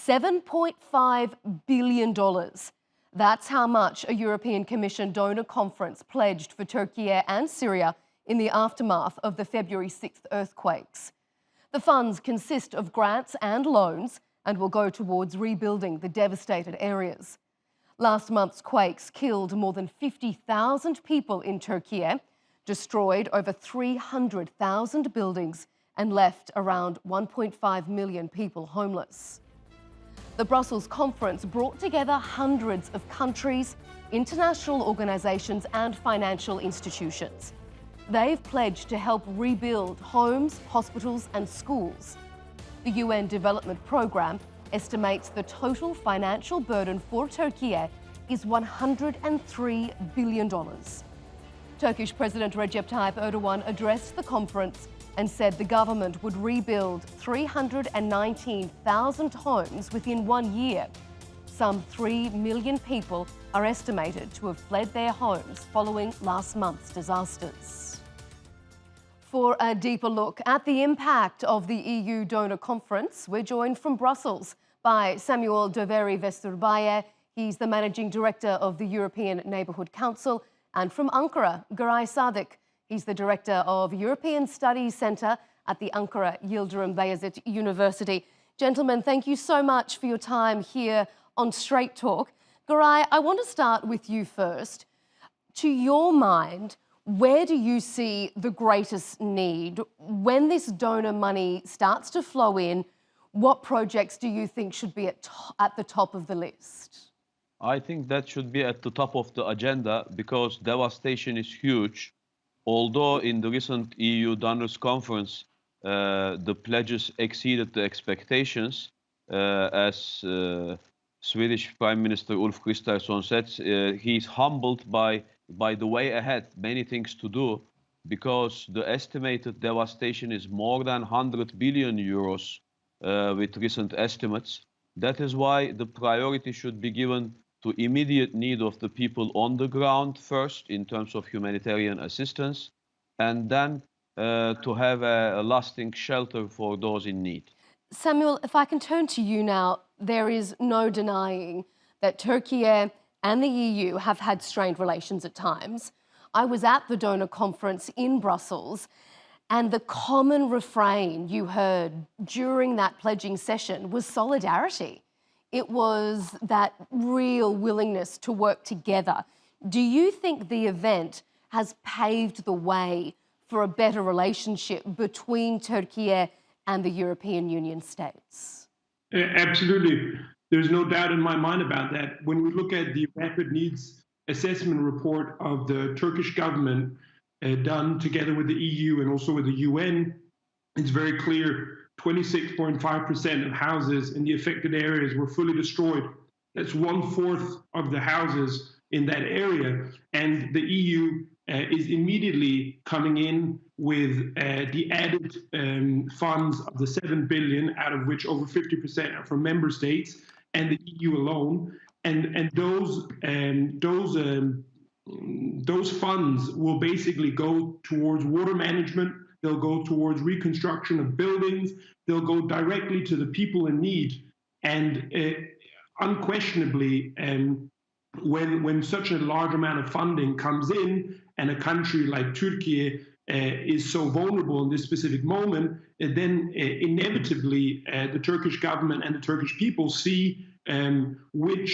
$7.5 billion. That's how much a European Commission donor conference pledged for Turkiye and Syria in the aftermath of the February 6th earthquakes. The funds consist of grants and loans and will go towards rebuilding the devastated areas. Last month's quakes killed more than 50,000 people in Turkiye, destroyed over 300,000 buildings and left around 1.5 million people homeless. The Brussels conference brought together hundreds of countries, international organisations and financial institutions. They've pledged to help rebuild homes, hospitals and schools. The UN Development Programme estimates the total financial burden for Turkiye is $103 billion. Turkish President Recep Tayyip Erdogan addressed the conference and said the government would rebuild 319,000 homes within 1 year. Some 3 million people are estimated to have fled their homes following last month's disasters. For a deeper look at the impact of the EU donor conference, we're joined from Brussels by Samuel Döveri-Vesterbaye. He's the Managing Director of the European Neighbourhood Council, and from Ankara, Garay Sadık. He's the Director of European Studies Centre at the Ankara Yildirim Beyazıt University. Gentlemen, thank you so much for your time here on Straight Talk. Garay, I want to start with you first. To your mind, where do you see the greatest need? When this donor money starts to flow in, what projects do you think should be at the top of the list? I think that should be at the top of the agenda because devastation is huge. Although in the recent EU donors conference, the pledges exceeded the expectations, as Swedish Prime Minister Ulf Kristersson said, he's humbled by the way ahead, many things to do, because the estimated devastation is more than 100 billion euros with recent estimates. That is why the priority should be given to immediate need of the people on the ground first in terms of humanitarian assistance, and then to have a lasting shelter for those in need. Samuel, if I can turn to you now, there is no denying that Turkey and the EU have had strained relations at times. I was at the donor conference in Brussels, and the common refrain you heard during that pledging session was solidarity. It was that real willingness to work together. Do you think the event has paved the way for a better relationship between Turkey and the European Union states? Absolutely. There's no doubt in my mind about that. When we look at the rapid needs assessment report of the Turkish government done together with the EU and also with the UN, it's very clear 26.5% of houses in the affected areas were fully destroyed. That's 1/4 of the houses in that area. And the EU is immediately coming in with the added funds of the 7 billion, out of which over 50% are from member states and the EU alone. And those funds will basically go towards water management. They'll go towards reconstruction of buildings. They'll go directly to the people in need. And unquestionably, when such a large amount of funding comes in, and a country like Turkey is so vulnerable in this specific moment, then inevitably the Turkish government and the Turkish people see which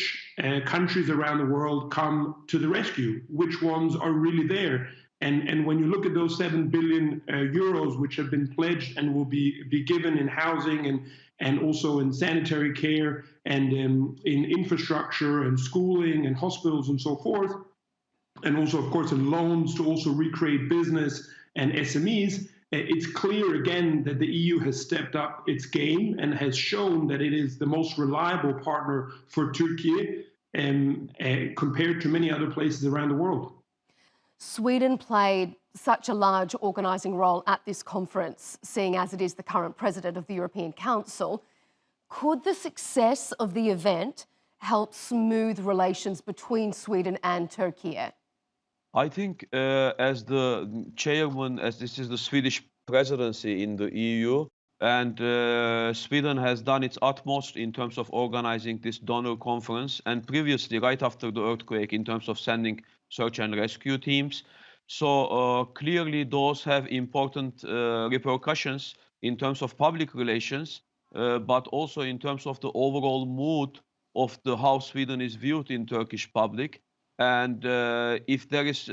countries around the world come to the rescue, which ones are really there. And when you look at those 7 billion euros which have been pledged and will be given in housing and also in sanitary care and in infrastructure and schooling and hospitals and so forth, and also, of course, in loans to also recreate business and SMEs, it's clear again that the EU has stepped up its game and has shown that it is the most reliable partner for Turkey compared to many other places around the world. Sweden played such a large organising role at this conference, seeing as it is the current president of the European Council. Could the success of the event help smooth relations between Sweden and Turkey? I think as the chairman, as this is the Swedish presidency in the EU, And Sweden has done its utmost in terms of organizing this donor conference, and previously, right after the earthquake, in terms of sending search and rescue teams. So clearly, those have important repercussions in terms of public relations, but also in terms of the overall mood of how Sweden is viewed in Turkish public. And if there is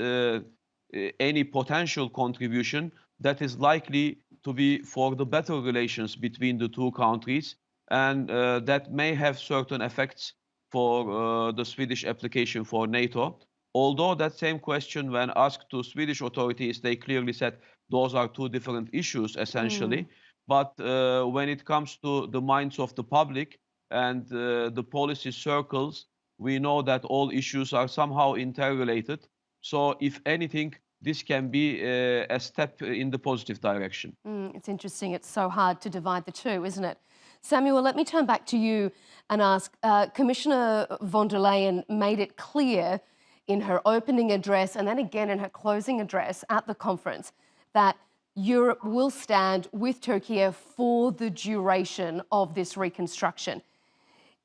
any potential contribution, that is likely to be for the better relations between the two countries, and that may have certain effects for the Swedish application for NATO. Although that same question, when asked to Swedish authorities, they clearly said those are two different issues, essentially. But when it comes to the minds of the public and the policy circles, we know that all issues are somehow interrelated. So if anything, this can be a step in the positive direction. It's interesting. It's so hard to divide the two, isn't it? Samuel, let me turn back to you and ask, Commissioner von der Leyen made it clear in her opening address and then again in her closing address at the conference that Europe will stand with Turkey for the duration of this reconstruction.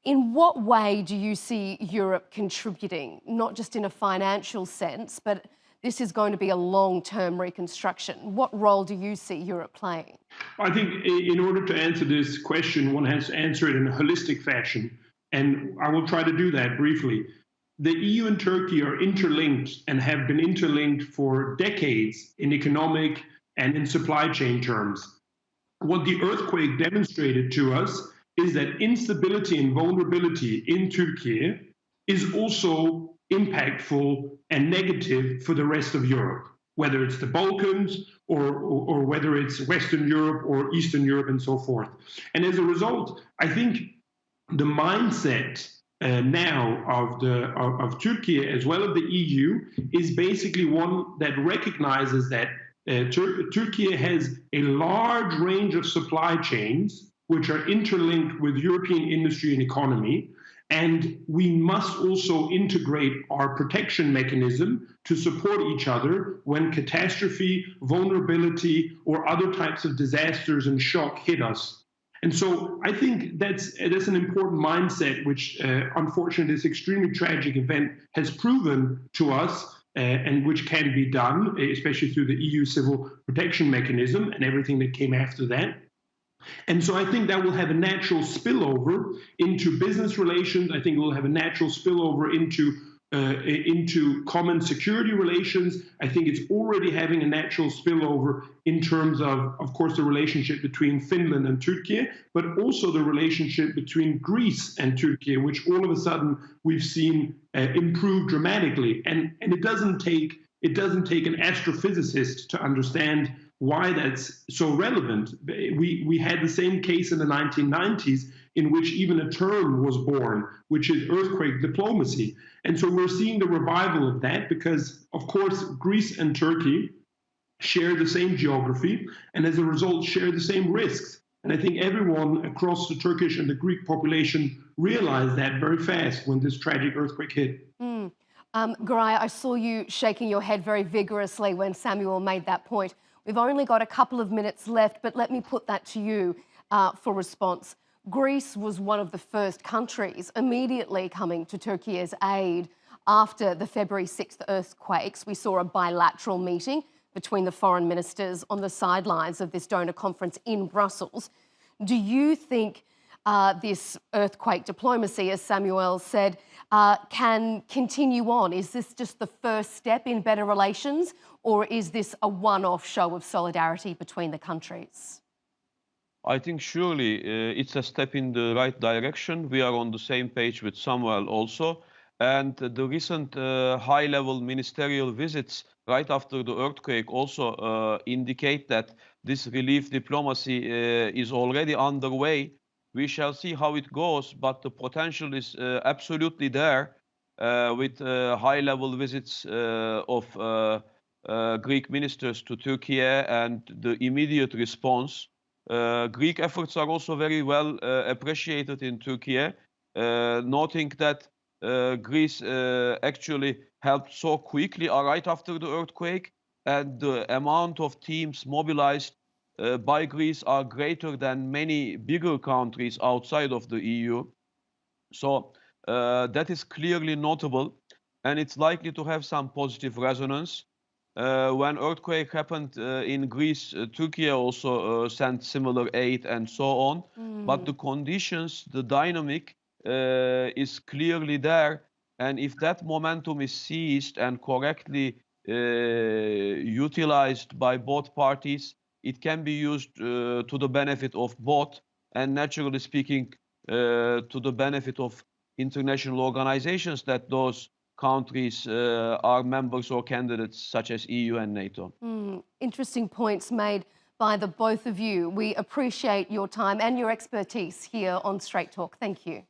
In what way do you see Europe contributing, not just in a financial sense, but this is going to be a long-term reconstruction? What role do you see Europe playing? I think in order to answer this question, one has to answer it in a holistic fashion, and I will try to do that briefly. The EU and Turkey are interlinked and have been interlinked for decades in economic and in supply chain terms. What the earthquake demonstrated to us is that instability and vulnerability in Turkey is also impactful and negative for the rest of Europe, whether it's the Balkans or whether it's Western Europe or Eastern Europe and so forth. And as a result, I think the mindset now of Turkey as well as the EU is basically one that recognizes that Turkey has a large range of supply chains which are interlinked with European industry and economy, and we must also integrate our protection mechanism to support each other when catastrophe, vulnerability, or other types of disasters and shock hit us. And so I think that's an important mindset, which unfortunately this extremely tragic event has proven to us, and which can be done, especially through the EU civil protection mechanism and everything that came after that. And so I think that will have a natural spillover into business relations. I think it will have a natural spillover into common security relations. I think it's already having a natural spillover in terms of course, the relationship between Finland and Turkey, but also the relationship between Greece and Turkey, which all of a sudden we've seen improve dramatically. And it doesn't take an astrophysicist to understand why that's so relevant. We had the same case in the 1990s in which even a term was born, which is earthquake diplomacy. And so we're seeing the revival of that because, of course, Greece and Turkey share the same geography and as a result share the same risks. And I think everyone across the Turkish and the Greek population realized that very fast when this tragic earthquake hit. Garay, I saw you shaking your head very vigorously when Samuel made that point. We've only got a couple of minutes left, but let me put that to you for response. Greece was one of the first countries immediately coming to Turkey's aid after the February 6th earthquakes. We saw a bilateral meeting between the foreign ministers on the sidelines of this donor conference in Brussels. Do you think this earthquake diplomacy, as Samuel said, can continue on? Is this just the first step in better relations, or is this a one-off show of solidarity between the countries? I think surely it's a step in the right direction. We are on the same page with Samuel also. And the recent high-level ministerial visits right after the earthquake also indicate that this relief diplomacy is already underway. We shall see how it goes, but the potential is absolutely there with high-level visits of Greek ministers to Turkey and the immediate response. Greek efforts are also very well appreciated in Turkey, noting that Greece actually helped so quickly right after the earthquake, and the amount of teams mobilized by Greece are greater than many bigger countries outside of the EU. So that is clearly notable, and it's likely to have some positive resonance. When earthquake happened in Greece, Turkey also sent similar aid and so on. But the conditions, the dynamic is clearly there. And if that momentum is seized and correctly utilized by both parties, it can be used to the benefit of both, and naturally speaking, to the benefit of international organizations that those countries are members or candidates, such as EU and NATO. Interesting points made by the both of you. We appreciate your time and your expertise here on Straight Talk. Thank you.